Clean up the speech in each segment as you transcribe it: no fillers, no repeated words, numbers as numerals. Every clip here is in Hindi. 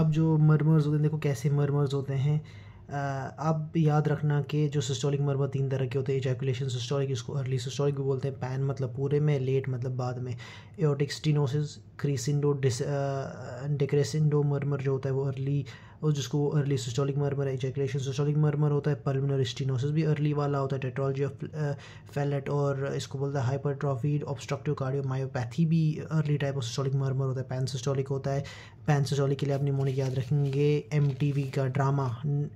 अब जो मर्मर्स होते हैं, देखो कैसे मर्मर्स होते हैं। आप याद रखना कि जो सिस्टोलिक मर्मर 3 तरह के होते हैं। इजैकुलेशन सिस्टोलिक, इसको अर्ली सिस्टोलिक भी बोलते हैं। पैन मतलब पूरे में, लेट मतलब बाद में। एओर्टिक स्टेनोसिस, क्रीसिंडो डिक्रेसिंडो मर्मर जो होता है वो अर्ली, और जिसको वो अर्ली सिस्टोलिक मर्मर है। इजैकुलेशन सिस्टोलिक मर्मर होता है। पल्मोनरी स्टेनोसिस भी अर्ली वाला होता है। टेट्रोलॉजी ऑफ फेलेट, और इसको बोलता है हाइपरट्रॉफी ऑब्स्ट्रक्टिव कार्डियोमायोपैथी भी early type of systolic murmur होता है। पैन सिस्टोलिक होता है। पैन सिस्टोलिक के लिए आप निमोनिक याद रखेंगे। एमटीवी का ड्रामा,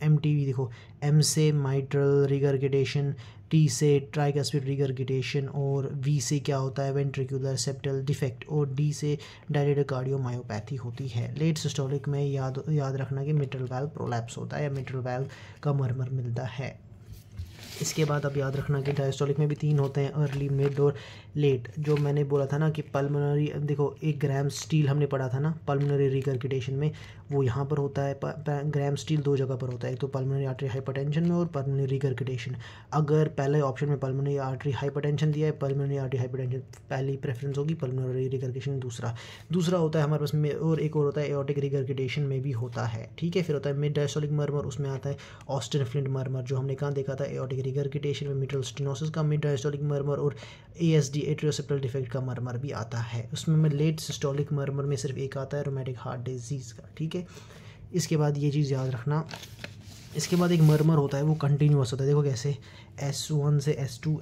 एमटीवी देखो, एम से माइट्रल रिगरगिटेशन, टी से ट्राइकस्पिड रिगरगिटेशन, और वी से क्या होता है वेंट्रिकुलर सेप्टल डिफेक्ट, और डी से डायलेटेड कार्डियोमायोपैथी होती है। लेट सिस्टोलिक में याद रखना कि मिट्रल वाल्व प्रोलैप्स होता है या मिट्रल वाल्व का मर्मर मिलता है। इसके बाद अब याद रखना कि डायस्टोलिक में भी 3 होते हैं, अर्ली, मिड और लेट। जो मैंने बोला था ना कि पल्मोनरी, देखो 1 ग्राम स्टील हमने पढ़ा था ना पल्मोनरी रिगरगिटेशन में, वो यहाँ पर होता है। ग्राम स्टील 2 जगह पर होता है, एक तो पल्मोनरी आर्टरी हाइपरटेंशन में और पल्मोनरी रिगरगिटेशन। अगर पहले ऑप्शन में पल्मोनरी आर्टरी हाइपरटेंशन दिया है, पल्मोनरी आर्टरी हाइपरटेंशन पहली प्रेफरेंस होगी, पल्मोनरी रिगरगिटेशन दूसरा होता है हमारे पास में। और एक और होता है एओर्टिक रिगरगिटेशन में भी होता है, ठीक है। फिर होता है मिड डायस्टोलिक मर्मर, उसमें आता है ऑस्टिन फ्लिंट मर्मर, जो हमने कहाँ देखा था, एओर्टिक रिगरगिटेशन में मिट्रल स्टेनोसिस का मिड डायस्टोलिक मर्मर, और एएसडी एट्रियोसेप्टल डिफेक्ट का मर्मर भी आता है। उसमें में लेट सिस्टोलिक मर्मर में सिर्फ एक आता है, रोमैटिक हार्ट डिजीज़ का, ठीक है। इसके बाद ये चीज़ याद रखना, इसके बाद एक मर्मर होता है वो कंटिन्यूअस होता है। देखो कैसे, S1 से S2,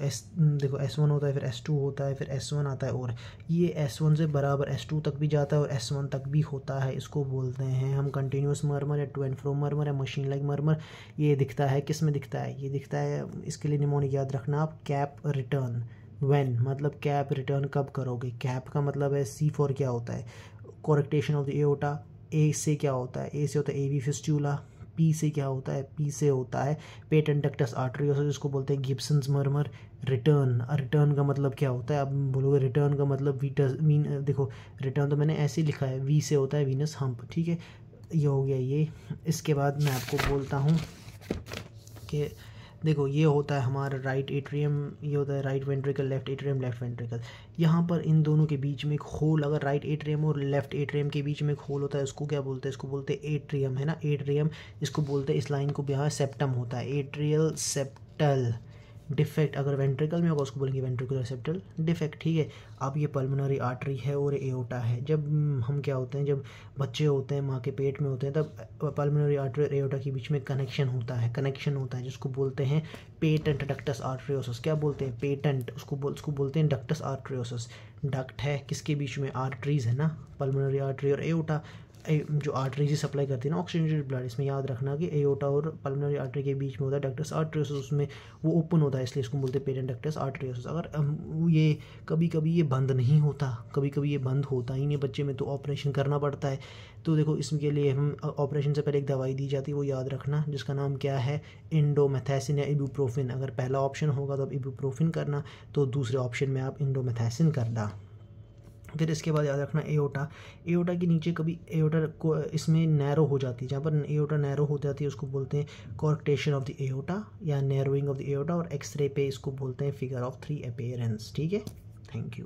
देखो S1 होता है, फिर S2 होता है, फिर S1 आता है, और ये S1 से बराबर S2 तक भी जाता है और S1 तक भी होता है। इसको बोलते हैं हम कंटिन्यूअस मर्मर या टू एंड फ्रो मर्मर या मशीन लाइक मर्मर। ये दिखता है, किस में दिखता है, ये दिखता है, इसके लिए निमोनिक याद रखना आप, कैप रिटर्न व्हेन, मतलब कैप रिटर्न कब करोगे। कैप का मतलब है C फॉर क्या होता है, कोरेक्टेशन ऑफ द एओर्टा। ए से क्या होता है, ए से होता है एवी फिस्टुला। पी से क्या होता है, पी से होता है पेटेंट डक्टस आर्टरियोसिस, जिसको बोलते हैं गिब्सन्स मर्मर। रिटर्न का मतलब क्या होता है, आप बोलोगे रिटर्न का मतलब देखो रिटर्न तो मैंने ऐसे ही लिखा है, वी से होता है वीनस हम्प, ठीक है। ये हो गया ये। इसके बाद मैं आपको बोलता हूँ कि देखो ये होता है हमारा राइट एट्रियम, ये होता है right ventricle, left atrium, left ventricle. यहाँ पर इन दोनों के बीच में एक होल, अगर राइट एट्रियम और लेफ्ट एट्रियम के बीच में एक होल होता है, उसको क्या बोलते हैं, इसको बोलते हैं एट्रियम, है ना, एट्रियम। इसको बोलते हैं, इस लाइन को यहाँ सेप्टम होता है, एट्रियल सेप्टल डिफेक्ट। अगर वेंट्रिकल में होगा उसको बोलेंगे वेंट्रिकुलर सेप्टल डिफेक्ट, ठीक है। अब ये पल्मोनरी आर्टरी है और एओर्टा है। जब हम क्या होते हैं, जब बच्चे होते हैं माँ के पेट में होते हैं, तब पल्मोनरी आर्टरी और एओर्टा के बीच में कनेक्शन होता है जिसको बोलते हैं पेटेंट डक्टस आर्टरियोसिस। क्या बोलते हैं, पेटेंट, उसको बोलते हैं डक्टस आर्टरियोसिस। डक्ट है किसके बीच में, आर्टरीज है ना, पल्मोनरी आर्टरी और एओर्टा। जो आर्टरी सप्लाई करती है ना ऑक्सीजनेटेड ब्लड, इसमें याद रखना कि एओर्टा और पल्मोनरी आर्टरी के बीच में होता है डक्टस आर्टरियोसिस, उसमें वो ओपन होता है, इसलिए इसको बोलते हैं पेटेंट डक्टस आर्टरियोसिस। अगर ये कभी कभी ये बंद नहीं होता, कभी कभी ये बंद होता ही नहीं बच्चे में, तो ऑपरेशन करना पड़ता है। तो देखो इसके लिए हम ऑपरेशन से पहले एक दवाई दी जाती है, वो याद रखना, जिसका नाम क्या है, इंडोमेथैसिन या इबुप्रोफिन। अगर पहला ऑप्शन होगा तो आप इबुप्रोफिन करना, तो दूसरे ऑप्शन में आप इंडोमेथैसिन करना। फिर इसके बाद याद रखना एओर्टा के नीचे कभी एओर्टा को इसमें नैरो हो जाती है, जहाँ पर एओर्टा नैरो हो जाती है उसको बोलते हैं कोरेक्टेशन ऑफ द एओर्टा या नैरोइंग ऑफ द एओर्टा, और एक्सरे पे इसको बोलते हैं फिगर ऑफ 3 अपीयरेंस, ठीक है। Thank you.